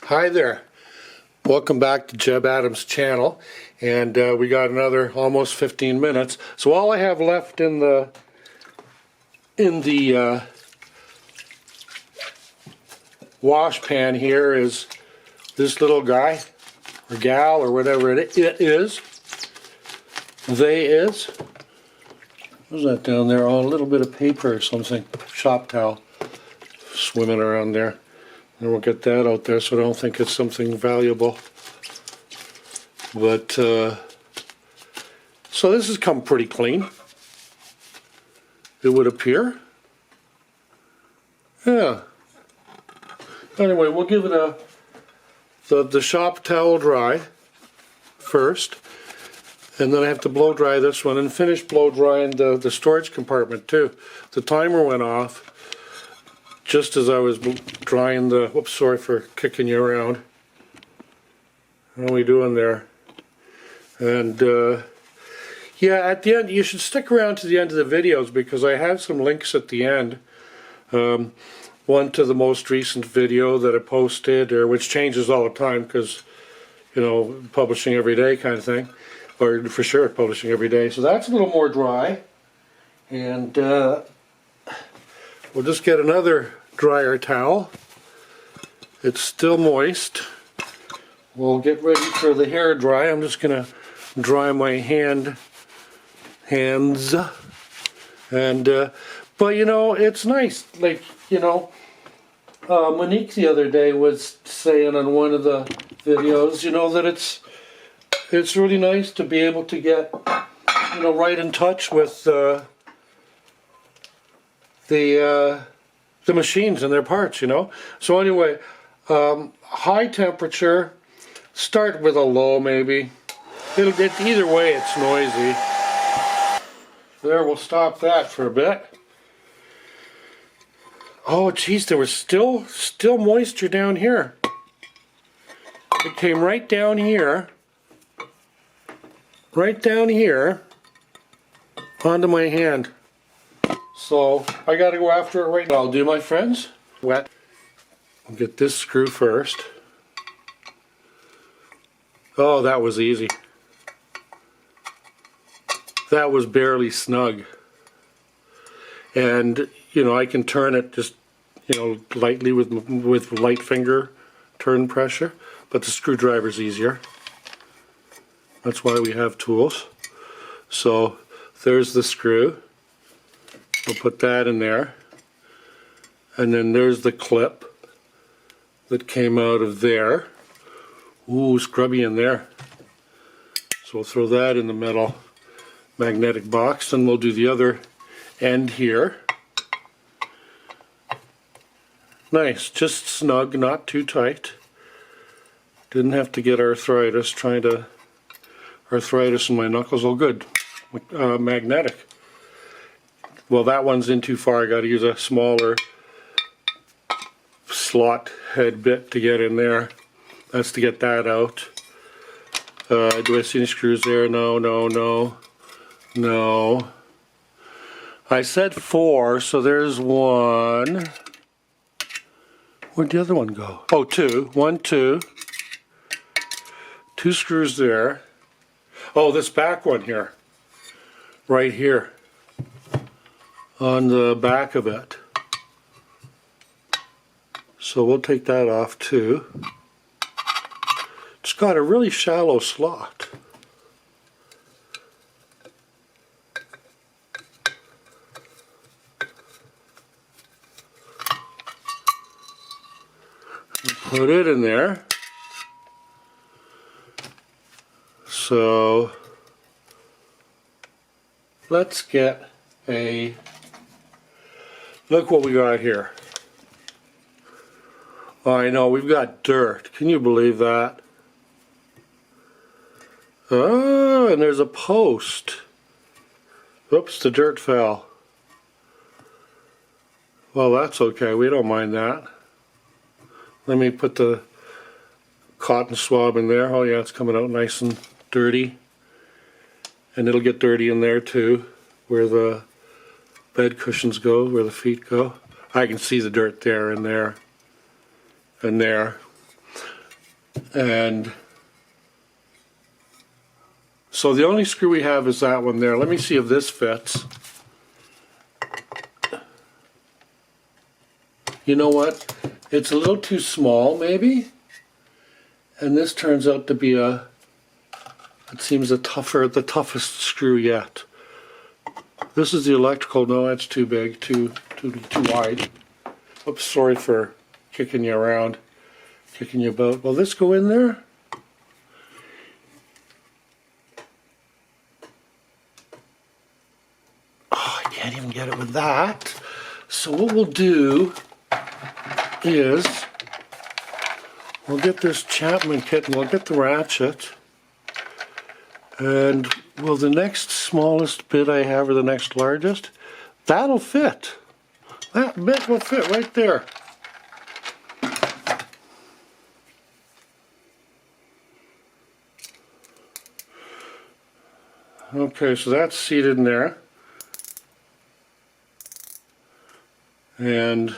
Hi there, welcome back to Jebb Adams' channel, and we got another almost 15 minutes. So all I have left in the wash pan here is this little guy or gal or whatever it is. What's that down there? Oh, a little bit of paper or something, shop towel swimming around there. And we'll get that out there, so I don't think it's something valuable. But, so this has come pretty clean, it would appear. Yeah. Anyway, we'll give it the shop towel dry first. And then I have to blow dry this one and finish blow drying the storage compartment too. The timer went off just as I was drying the, whoops, sorry for kicking you around. How are we doing there? And yeah, at the end, you should stick around to the end of the videos because I have some links at the end. One to the most recent video that I posted, or which changes all the time because, you know, publishing every day kind of thing. Or for sure, publishing every day. So that's a little more dry. And we'll just get another dryer towel. It's still moist. We'll get ready for the hair dry. I'm just going to dry my hands. And, but you know, it's nice. Like, you know, Monique the other day was saying on one of the videos, you know, that it's really nice to be able to get, you know, right in touch with the machines and their parts, you know. So anyway, high temperature, start with a low maybe. Either way it's noisy. There, we'll stop that for a bit. Oh geez, there was still moisture down here. It came right down here. Right down here onto my hand. So I gotta go after it right now. I'll do, my friends. Wet. I'll get this screw first. Oh, that was easy. That was barely snug. And you know, I can turn it just, you know, lightly with light finger turn pressure, but the screwdriver's easier. That's why we have tools. So there's the screw. We'll put that in there. And then there's the clip that came out of there. Ooh, scrubby in there. So we'll throw that in the metal magnetic box, and we'll do the other end here. Nice, just snug, not too tight. Didn't have to get arthritis in my knuckles. Oh good, magnetic. Well, that one's in too far. I got to use a smaller slot head bit to get in there. That's to get that out. Do I see any screws there? No. I said 4, so there's 1. Where'd the other one go? Oh, 2. 1, 2. 2 screws there. Oh, this back one here, right here, on the back of it. So we'll take that off too. It's got a really shallow slot. Put it in there. So let's get a look what we got here. Oh, I know, we've got dirt. Can you believe that? Oh, and there's a post. Oops, the dirt fell. Well, that's okay. We don't mind that. Let me put the cotton swab in there. Oh yeah, it's coming out nice and dirty. And it'll get dirty in there too, where the bed cushions go, where the feet go. I can see the dirt there and there and there. And so the only screw we have is that one there. Let me see if this fits. You know what? It's a little too small, maybe. And this turns out to be it seems the toughest screw yet. This is the electrical. No, that's too big, too wide. Oops, sorry for kicking you around, kicking you about. Will this go in there? Oh, I can't even get it with that. So what we'll do is we'll get this Chapman kit and we'll get the ratchet, and will the next smallest bit I have or the next largest? That'll fit. That bit will fit right there. Okay, so that's seated in there. And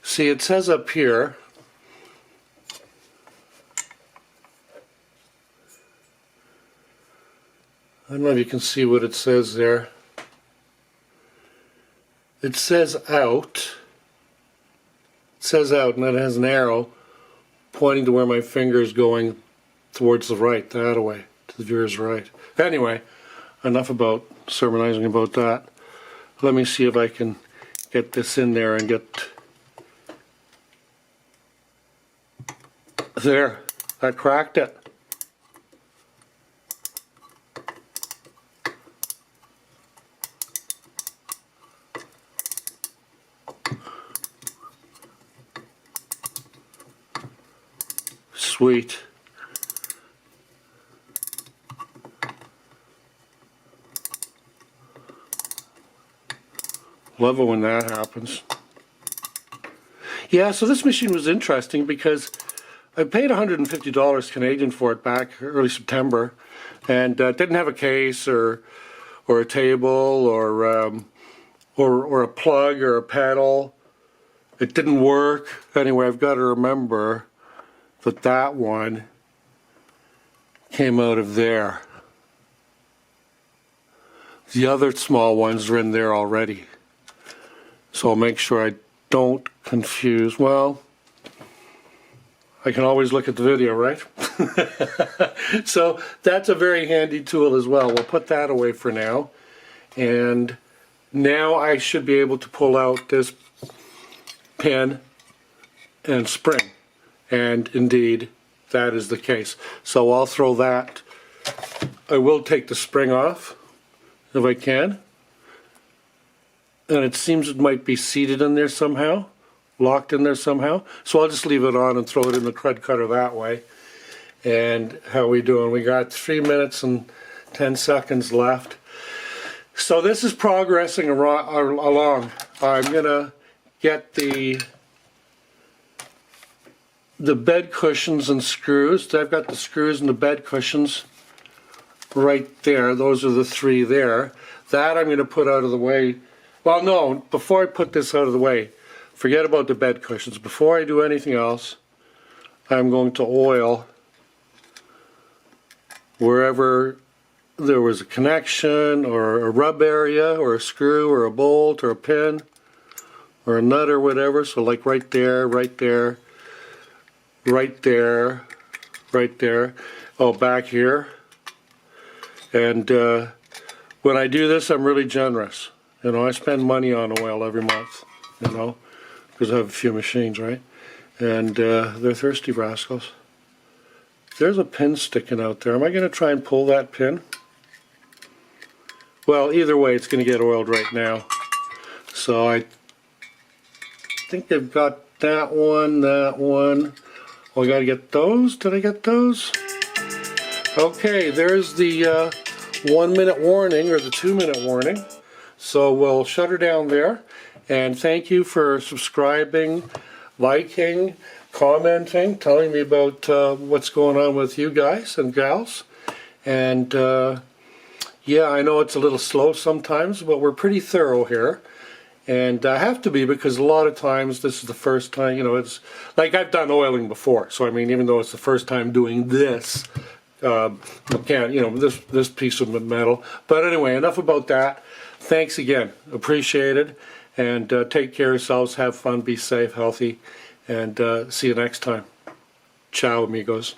see, it says up here, I don't know if you can see what it says there. It says out. It says out, and it has an arrow pointing to where my finger is going towards the right, that way, to the viewer's right. Anyway, enough about sermonizing about that. Let me see if I can get this in there and get... There, I cracked it. Sweet. Love it when that happens. Yeah, so this machine was interesting because I paid $150 Canadian for it back early September, and didn't have a case or a table or a plug or a pedal. It didn't work. Anyway, I've got to remember that that one came out of there. The other small ones are in there already. So I'll make sure I don't confuse. Well, I can always look at the video, right? So that's a very handy tool as well. We'll put that away for now. And now I should be able to pull out this pin and spring. And indeed, that is the case. So I'll throw that. I will take the spring off if I can. And it seems it might be seated in there somehow, locked in there somehow. So I'll just leave it on and throw it in the crud cutter that way. And how are we doing? We got 3 minutes and 10 seconds left. So this is progressing along. I'm gonna get the bed cushions and screws. I've got the screws and the bed cushions right there. Those are the three there. That I'm going to put out of the way. Well, no, before I put this out of the way, forget about the bed cushions. Before I do anything else, I'm going to oil wherever there was a connection or a rub area or a screw or a bolt or a pin or a nut or whatever. So like right there, right there, right there, right there, oh, back here. And when I do this, I'm really generous. You know, I spend money on oil every month, you know, because I have a few machines, right? And they're thirsty rascals. There's a pin sticking out there. Am I going to try and pull that pin? Well, either way, it's going to get oiled right now. So I think I've got that one, that one. Oh, I got to get those. Did I get those? Okay, there's the 1 minute warning or the 2 minute warning. So we'll shut her down there. And thank you for subscribing, liking, commenting, telling me about what's going on with you guys and gals. And yeah, I know it's a little slow sometimes, but we're pretty thorough here. And I have to be, because a lot of times this is the first time, you know, it's like I've done oiling before. So I mean, even though it's the first time doing this, can't, you know, this piece of metal. But anyway, enough about that. Thanks again. Appreciate it. And take care of yourselves. Have fun. Be safe, healthy. And see you next time. Ciao, amigos.